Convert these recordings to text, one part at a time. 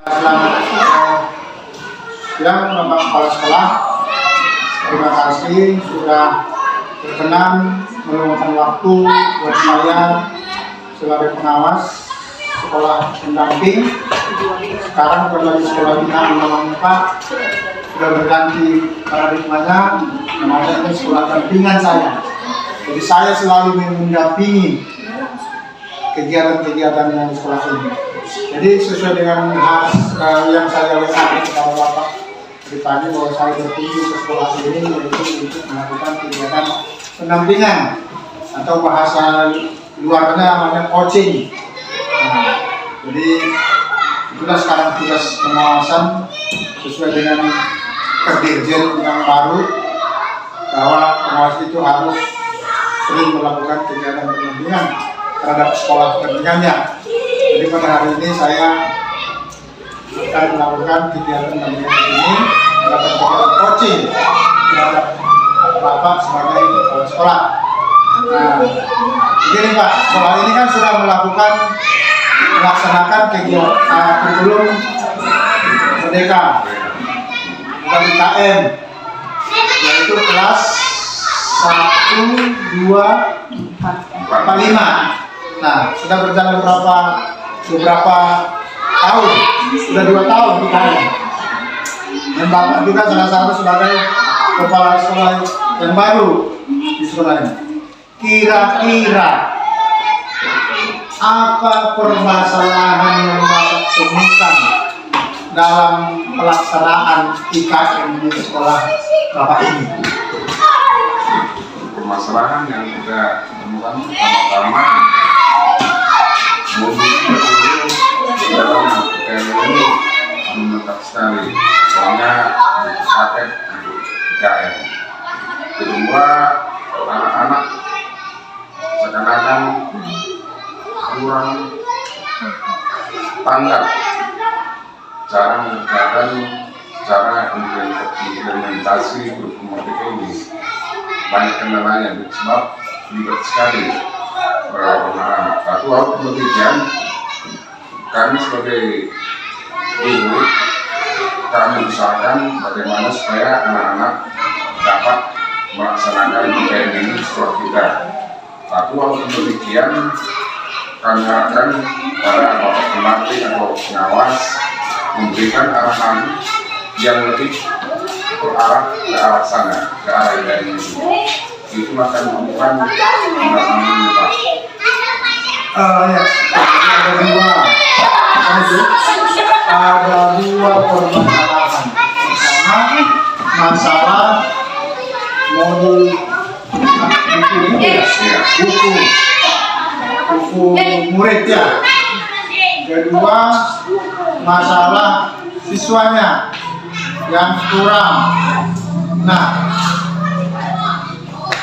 Selamat siang Bapak Kepala Sekolah. Terima kasih sudah berkenan meluangkan waktu buat saya sebagai pengawas sekolah pendamping. Sekarang bukan lagi sekolah bina namanya Pak, sudah berganti paradigmanya, namanya ini sekolah dampingan saya. Jadi saya selalu mendampingi kegiatan-kegiatan yang sekolah ini. Jadi sesuai dengan yang saya lihat kepada Bapak di tadi bahwa saya berkunjung ke sekolah ini yaitu untuk melakukan kegiatan pendampingan atau bahasa luarnya namanya coaching. Jadi itulah sekarang tugas pengawasan sesuai dengan Kerdirjen yang baru bahwa pengawas itu harus sering melakukan kegiatan pendampingan terhadap sekolah pendampingannya. Jadi pada hari ini saya akan melakukan kegiatan pendampingan ini, melakukan kegiatan coaching terhadap Bapak sebagai kepala sekolah. Nah, begini Pak, sekolah ini kan sudah melaksanakan kegiatan kurikulum merdeka bukan IKM, yaitu kelas 1, 2, 4, 5. Nah, sudah berjalan beberapa tahun, sudah 2 tahun IKM. Dan Bapak juga salah satu sebagai kepala sekolah yang baru di sekolah ini. Kira-kira apa permasalahan yang Bapak temukan dalam pelaksanaan IKM di sekolah Bapak ini? Permasalahan yang kita temukan pertama-tama dalam IKM ini menetap sekali, soalnya paket untuk IKM. Kedua, anak-anak seakan-akan kurang tanggap cara mengerjakan cara implementasi kurikulum merdeka ini. Banyak kendalanya, sebab ribet sekali. Satu hal penelitian, kami sebagai guru kami usahakan bagaimana supaya anak-anak dapat melaksanakan IKM ini di sekolah kita. Satu hal penelitian, kami akan para bapak pelatih atau pengawas memberikan arahan yang lebih berarah ke arah sana, ke arah IKM ini. Itu akan menemukan pendampingan ini Pak. Ya, ada dua permasalahan. Pertama, masalah modul buku murid ya. Kedua, masalah siswanya yang kurang. Nah,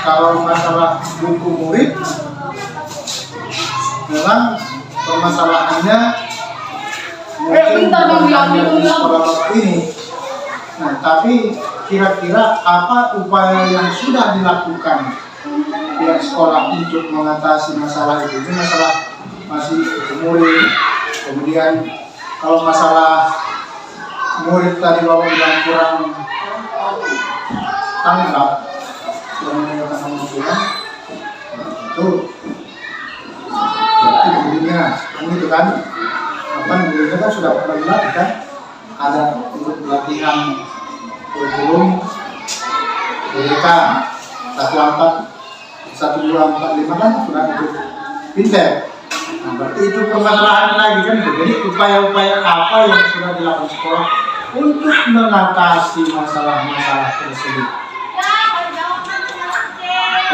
kalau masalah buku murid memang permasalahannya mungkin di sekolah ini. Nah, tapi kira-kira apa upaya yang sudah dilakukan pihak sekolah untuk mengatasi masalah itu? Ini masalah masih murid. Kemudian kalau masalah murid tadi Bapak bilang kurang tanggap, kurang mendengarkan omongan, itu berarti begininya, itu kan? Kan gurunya kan sudah pernah dilatih kan? Ada untuk pelatihan kurikulum merdeka 1, 2, 4, 5 kan sudah ikut pinter. Nah, berarti itu permasalahan lagi kan? Jadi upaya-upaya apa yang sudah dilakukan sekolah untuk mengatasi masalah-masalah tersebut?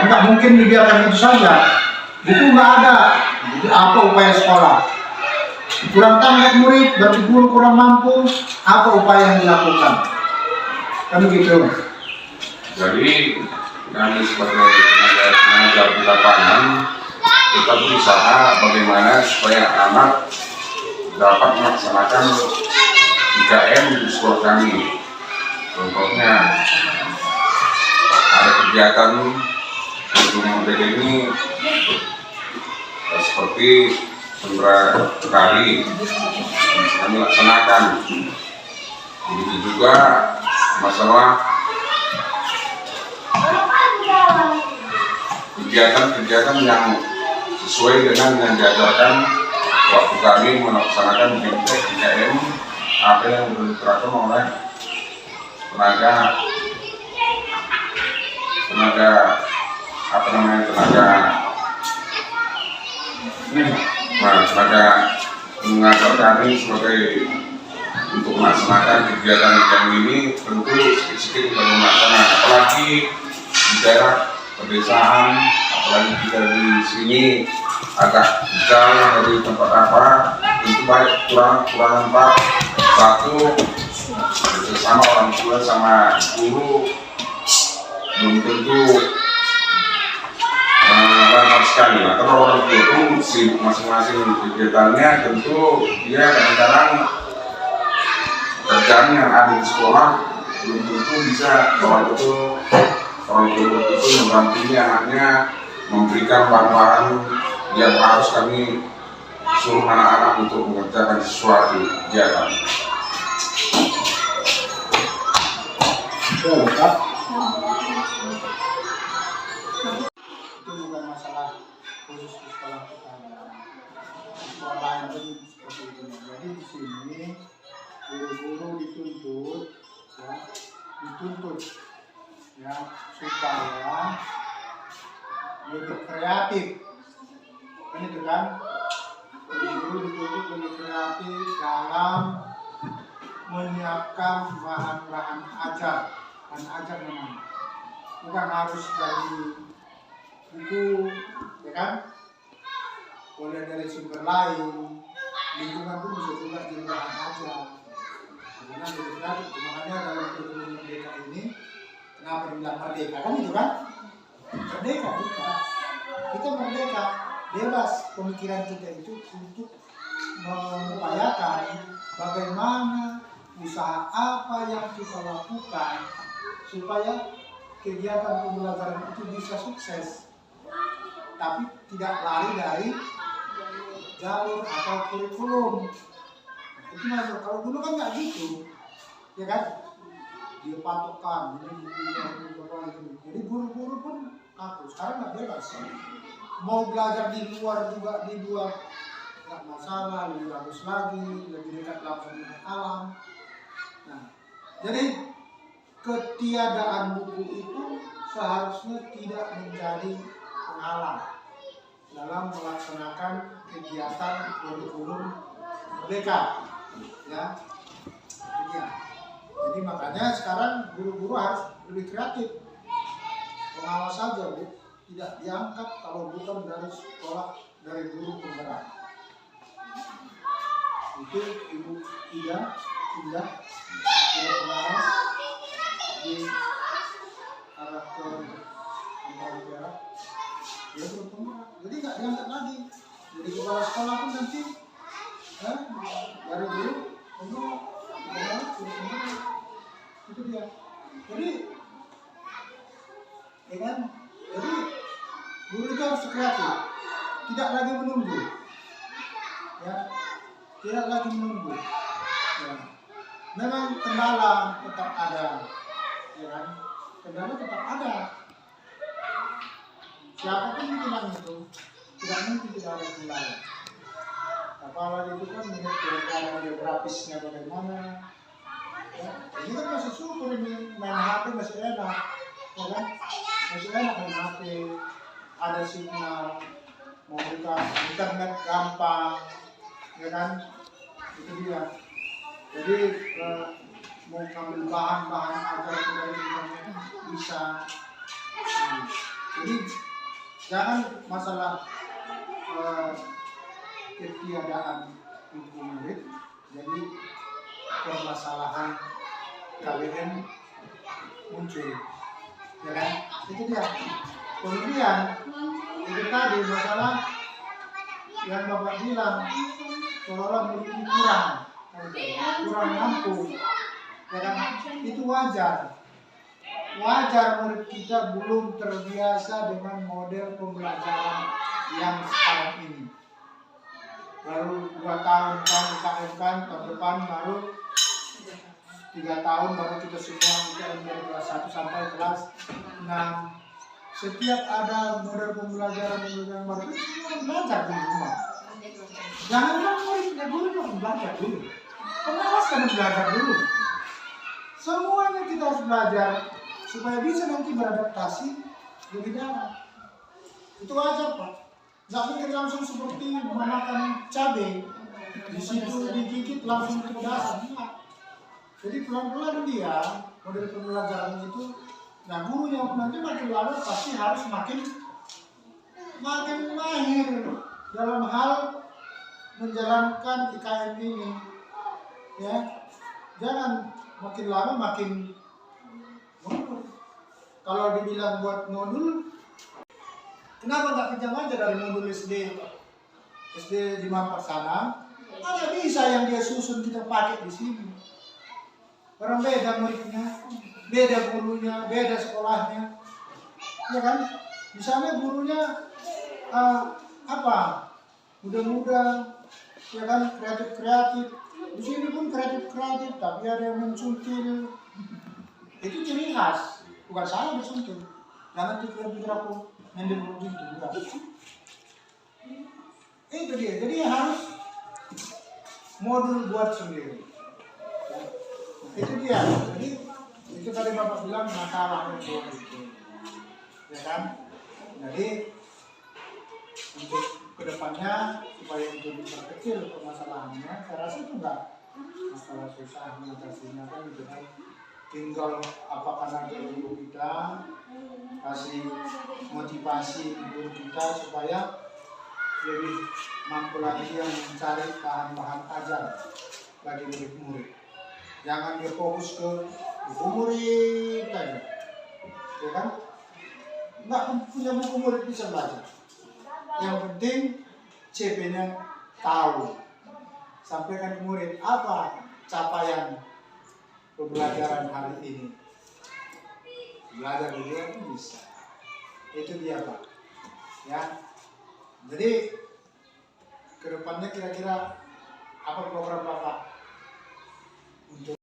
Enggak mungkin dibiarkan itu saja. Buku nggak ada. Jadi apa upaya sekolah? Kurang tanggap murid, berarti guru kurang mampu. Apa upaya yang dilakukan? Kan begitu. Jadi kami sebagai tenaga di lapangan kita berusaha bagaimana supaya anak dapat melaksanakan IKM di sekolah kami. Contohnya ada kegiatan kurikulum merdeka ini seperti kali kami laksanakan. Begitu juga masalah kegiatan-kegiatan yang sesuai dengan yang diajarkan waktu kami melaksanakan BMTK IKM apa yang diterapkan oleh tenaga mengajar kami sebagai untuk melaksanakan kegiatan yang ini tentu sedikit kita melaksanakan, apalagi di daerah pedesaan, apalagi kita di sini agak jauh dari tempat apa, tentu banyak kurang Pak. Satu, sama orang tua sama guru belum tentu lancar sekali. Nah, kalau orang tua itu sibuk masing-masing kegiatannya, tentu dia kadang-kadang kerjaan yang ada di sekolah belum tentu bisa orang tua itu mendampingi anaknya, memberikan bahan-bahan yang harus kami suruh anak-anak untuk mengerjakan sesuatu kegiatan. Betul, Pak. Itu bukan masalah khusus di sekolah kita. Sekolah lain pun seperti itu. Jadi di sini guru-guru dituntut ya supaya lebih kreatif. Ini itu kan, guru dituntut lebih kreatif dalam menyiapkan bahan-bahan ajar namanya. Bukan harus dari buku, ya kan? Boleh dari sumber lain. Lingkungan pun bisa juga jadi bahan ajar. Karena lebih kreatif. Makanya dalam kurikulum merdeka ini, kenapa dibilang merdeka kan itu kan? Merdeka kita merdeka, bebas pemikiran kita itu untuk mengupayakan bagaimana usaha apa yang kita lakukan supaya kegiatan pembelajaran itu bisa sukses, tapi tidak lari dari jalur atau kurikulum. Itu masuk. Kalau dulu kan nggak gitu, ya kan? Dia patokan, jadi guru-guru pun aku sekarang nggak bebas. Mau belajar di luar juga dibuat nggak masalah, lebih bagus lagi, lebih dekat langsung dengan alam. Nah, jadi ketiadaan buku itu seharusnya tidak menjadi penghalang dalam melaksanakan kegiatan kurikulum merdeka, ya. Jadi makanya sekarang guru-guru harus lebih kreatif. Pengawas saja, Bu, tidak diangkat kalau bukan dari sekolah, dari guru penggerak. Itu Ibu Ida pengawas di arah ke Angkatan Darat, dia guru penggerak. Jadi nggak diangkat lagi. Jadi kepala sekolah pun nanti dari guru penggerak. Itu dia. Jadi ya kan? Jadi guru itu harus kreatif, tidak lagi menunggu, ya, tidak lagi menunggu. Ya. Memang kendala tetap ada, ya kan? Kendala tetap ada. Siapapun yang bilang itu, tidak mungkin tidak ada kendala. Apalagi itu kan melihat keadaan geografisnya bagaimana. Ya, ini kan masih syukur, ini main HP masih enak, ya kan? Masih enak main HP, ada sinyal, mau buka internet gampang, ya kan? Itu dia. Jadi mau ambil bahan-bahan agar dari internet bisa. Jadi jangan masalah ketiadaan buku murid, jadi permasalahan KBM muncul, ya kan? Itu dia. Kemudian itu tadi masalah yang Bapak bilang seolah murid ini kurang mampu, ya kan? Itu wajar murid kita belum terbiasa dengan model pembelajaran yang sekarang ini. baru 2 tahun kan UKM kan, tahun depan baru 3 tahun baru kita semua UKM dari kelas 1 sampai kelas 6. Setiap ada model pembelajaran yang baru itu semua belajar di rumah. Jangan muridnya dulu yang belajar dulu. Pengawas kan belajar dulu. Semuanya kita harus belajar supaya bisa nanti beradaptasi lebih dalam. Itu aja Pak. Nggak mungkin langsung seperti memakan cabai di situ digigit langsung ke dasar. Enggak. Jadi pelan-pelan dia model pembelajaran itu. Nah guru yang nanti makin lama pasti harus makin mahir dalam hal menjalankan IKM ini. Ya, jangan makin lama makin mundur. Kalau dibilang buat modul, kenapa nggak pinjam aja dari modul SD di Mampang sana? Ada bisa yang dia susun kita pakai di sini. Orang beda muridnya, beda gurunya, beda sekolahnya, ya kan? Di sana gurunya muda-muda, ya kan, kreatif. Di sini pun kreatif, tapi ada yang mensuntil. Itu ciri khas, bukan salah bersuntil. Jangan pikir aku handle begitu, bukan. Itu dia. Jadi harus modul buat sendiri. Itu dia. Jadi itu tadi Bapak bilang masalahnya itu, ya kan? Jadi untuk kedepannya supaya itu diperkecil permasalahannya, saya rasa itu enggak masalah susah mengatasinya kan gitu kan. Tinggal apakah nanti guru kita kasih motivasi guru kita supaya lebih mampu lagi yang mencari bahan-bahan ajar bagi murid-murid. Jangan dia fokus ke buku murid aja, ya kan? Nggak punya buku murid bisa belajar. Yang penting CP-nya tahu. Sampaikan ke murid apa capaian pembelajaran hari ini. Belajar dia pun bisa. Itu dia Pak. Ya. Jadi kedepannya kira-kira apa program Bapak untuk